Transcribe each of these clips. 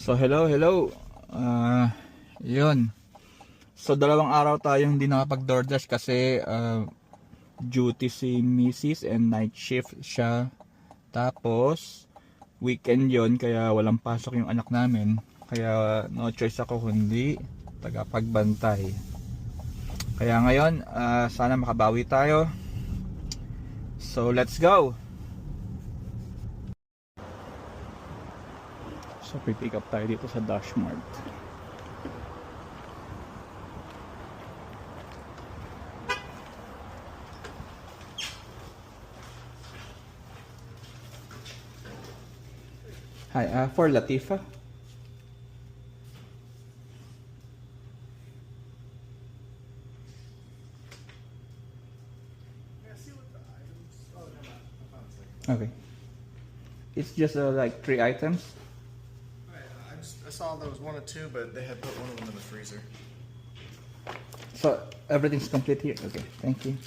So hello. Yun. So dalawang araw tayong hindi nakapag DoorDash kasi duty si Mrs. and night shift siya. Tapos weekend yon kaya walang pasok yung anak namin. Kaya no choice ako kundi tagapagbantay. Kaya ngayon sana makabawi tayo. So let's go. So pick up tayo dito sa Dashmart. Hi, for Latifa. Okay. It's just like 3 items. I saw there was 1 or 2, but they had put one of them in the freezer. So everything's complete here. Okay, thank you.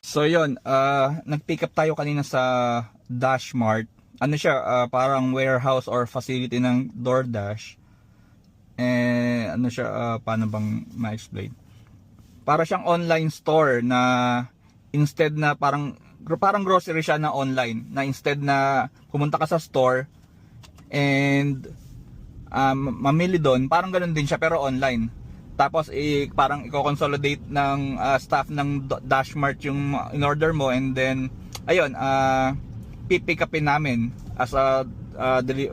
So yun, nag-pick up tayo kanina sa Dashmart. Ano siya, parang warehouse or facility ng DoorDash. Ano siya, paano bang ma-explain? Para siyang online store na instead na parang grocery siya na online. Na instead na pumunta ka sa store and mamili doon, parang ganun din siya pero online. Tapos parang i-consolidate ng staff ng Dashmart yung in-order mo and then ayun, pipick upin namin as a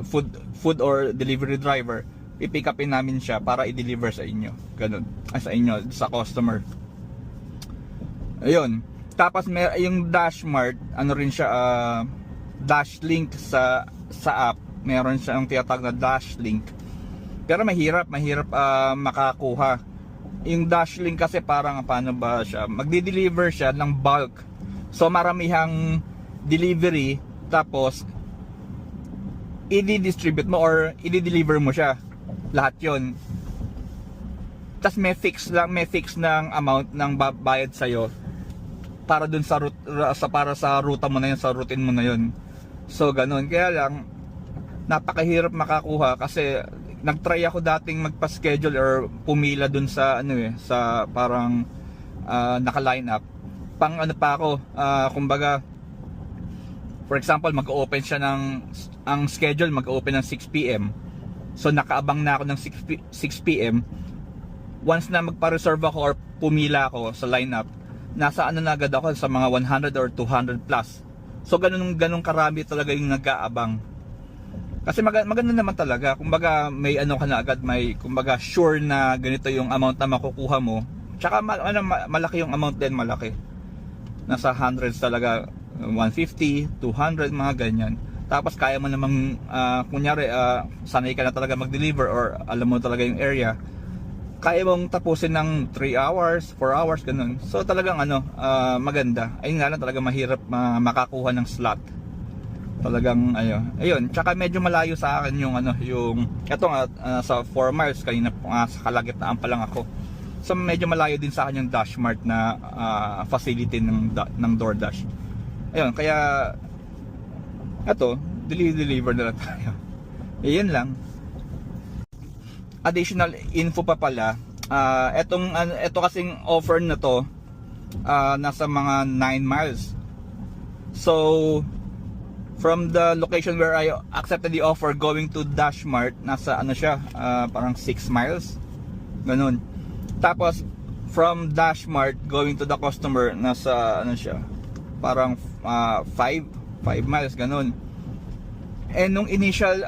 food or delivery driver. Pipick upin namin siya para i-deliver sa inyo. Ganun. Sa inyo, sa customer. Ayun. Tapos yung Dashmart, ano rin siya, Dashlink sa app. Meron siyang tinatawag na Dashlink. Pero mahirap makakuha. Yung Dashlink kasi parang paano ba siya? Magdi-deliver siya ng bulk. So maramihang delivery tapos i-distribute mo or i-deliver mo siya. Lahat 'yon. Tapos may fix ng amount ng bayad sa iyo para dun sa para sa ruta mo na 'yon, sa routine mo na 'yon. So ganun. Kaya lang napakahirap makakuha kasi nag-try ako dating magpa-schedule or pumila dun sa sa parang naka-line up. Pang ano pa ako, kumbaga for example, mag-open siya ang schedule mag-open ng 6 PM. So nakaabang na ako ng 6 PM. Once na magpa-reserve ako or pumila ako sa lineup, nasa na agad ako sa mga 100 or 200 plus. So ganun karami talaga yung nag-aabang. Kasi maganda naman talaga. Kumbaga may ka na agad, may kumbaga sure na ganito yung amount na makukuha mo. Tsaka malaki yung amount din, malaki. Nasa hundreds talaga, 150, 200, mga ganyan. Tapos kaya mo namang kunyari sanay ka na talaga mag-deliver or alam mo talaga yung area, kaya mong tapusin ng 3 hours, 4 hours, ganun. So talagang maganda. Ayun nga lang, talaga mahirap makakuha ng slot. Talagang ayun, tsaka medyo malayo sa akin yung eto nga sa 4 miles kanina sa kalagitnaan pa lang ako. So medyo malayo din sa akin yung Dashmart na facility ng DoorDash. Ayun, kaya eto, deliver na lang tayo. Ayun lang. Additional info pa pala, eto kasing offer na to nasa mga 9 miles. So from the location where I accepted the offer going to Dashmart, nasa siya, parang 6 miles. Ganun. Tapos from Dashmart going to the customer, nasa siya, parang 5 miles, ganun. And nung initial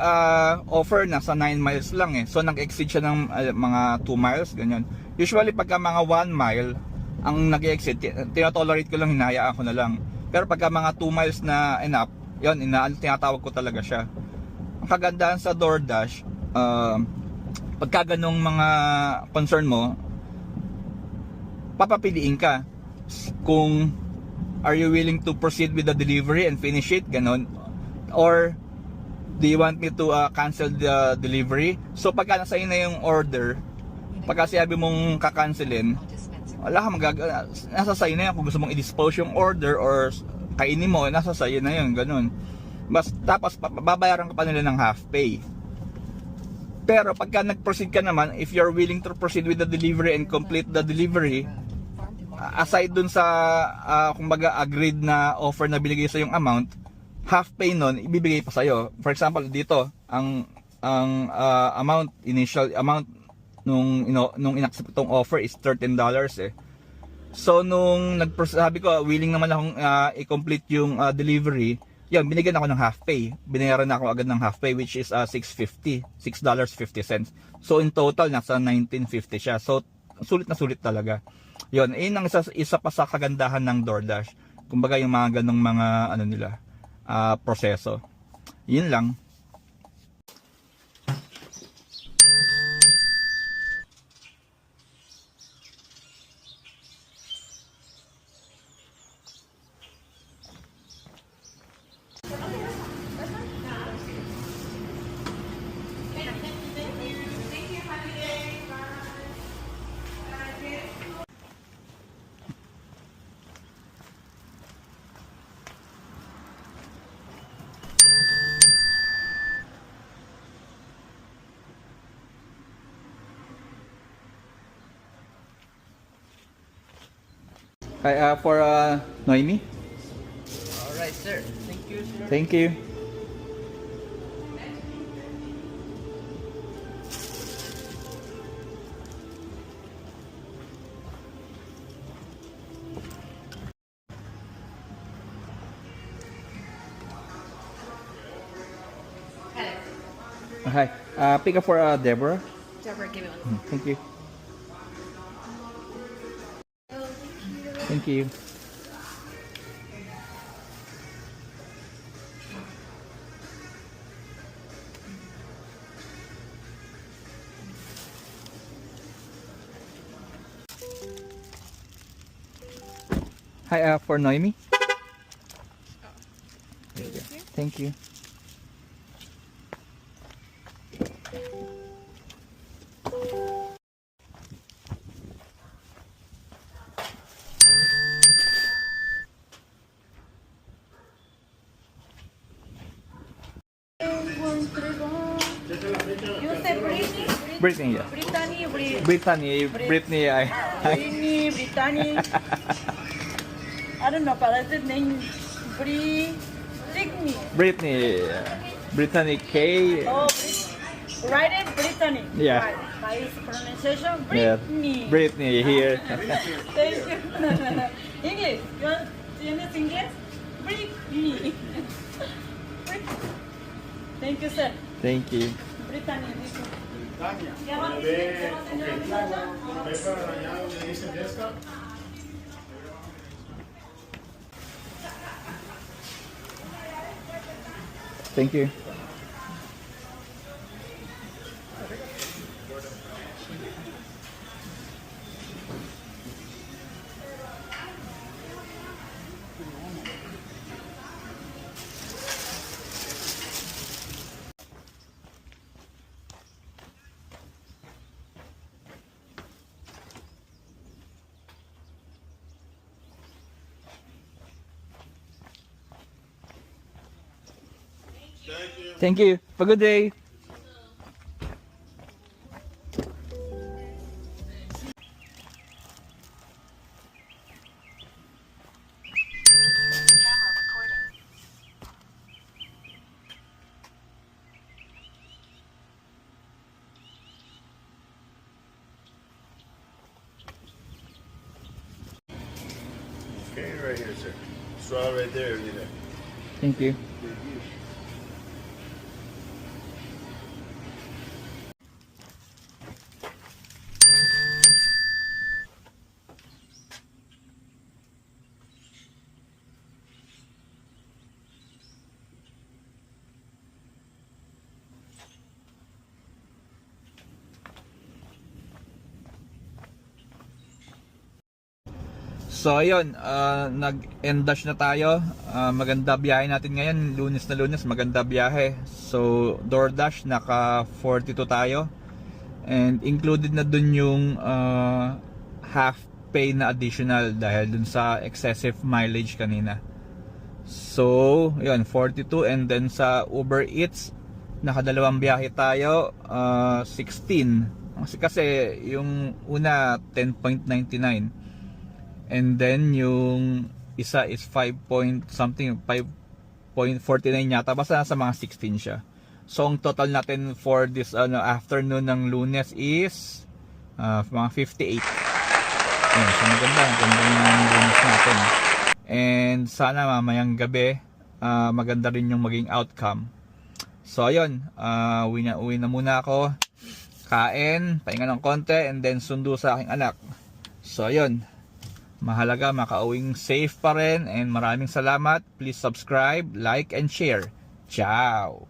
offer, nasa 9 miles lang So nag-exceed siya ng mga 2 miles, ganyan. Usually pagka mga 1 mile ang nag-exceed, tinotolerate ko lang, hinahayaan ko na lang. Pero pagka mga 2 miles na enough, yun, tinatawag ko talaga siya. Ang kagandahan sa DoorDash, pagka ganong mga concern mo, papapiliin ka kung are you willing to proceed with the delivery and finish it, ganon, or Do you want me to cancel the delivery? So pagka nasa iyo na yung order, pagka sabi mong kakancelin, wala kang magagawa. Nasa sa'yo na yan kung gusto mong i-dispose yung order or kainin mo, nasa sa'yo na yun, ganun. Tapos babayaran ka pa nila ng half pay. Pero pagka nag-proceed ka naman, if you're willing to proceed with the delivery and complete the delivery, aside dun sa kumbaga agreed na offer na binigay sa yung amount, half pay nun ibibigay pa sa'yo. For example, dito, ang initial amount nung inaccept itong offer is $13 eh. So nung sabi ko willing naman akong i-complete yung delivery, yan, binigyan ako ng half pay. Binayaran na ako agad ng half pay, which is $6.50. So in total nasa $19.50 siya. So sulit na sulit talaga. Yun, ang isa pa sa kagandahan ng DoorDash. Kumbaga yung mga ganong mga ano nila, proseso. Yun lang. Hi, for Noemi. All right, sir. Thank you, sir. Thank you. Hi. Pick up for Deborah. Deborah, give me one. Thank you. Thank you. Hi, for Noemi. Thank you. You say Britney? Brittany, yeah. Brittany, Britney, Brittany. I don't know, but I said name Britney. Brittany K. Oh, write it Brittany. Yeah. Right. By its pronunciation, Yeah. Britney. Brittany here. Thank you. English. You understand English? Britney. Thank you, sir. Thank you. Brittany. Thank you. Thank you. Have a good day. Okay, right here, sir. Straw right there, you know. Thank you. So ayun, nag-endash na tayo. Maganda biyahe natin ngayon, Lunes na Lunes, maganda biyahe. So DoorDash naka 42 tayo. And included na dun yung half pay na additional dahil dun sa excessive mileage kanina. So, yun, 42. And then sa Uber Eats, nakadalawang biyahe tayo, 16. Kasi yung una, 10.99. And then yung isa is 5 point something, 5.49 yata. Basta nasa mga 16 siya. So, ang total natin for this afternoon ng Lunes is mga 58. Ayan, so maganda yung Lunes natin. And sana mamayang gabi maganda rin yung maging outcome. So ayun, uwi na muna ako. Kain, pahinga ng konti, and then sundo sa aking anak. So ayun, mahalaga makauwing safe pa rin, and maraming salamat. Please subscribe, like, and share. Ciao!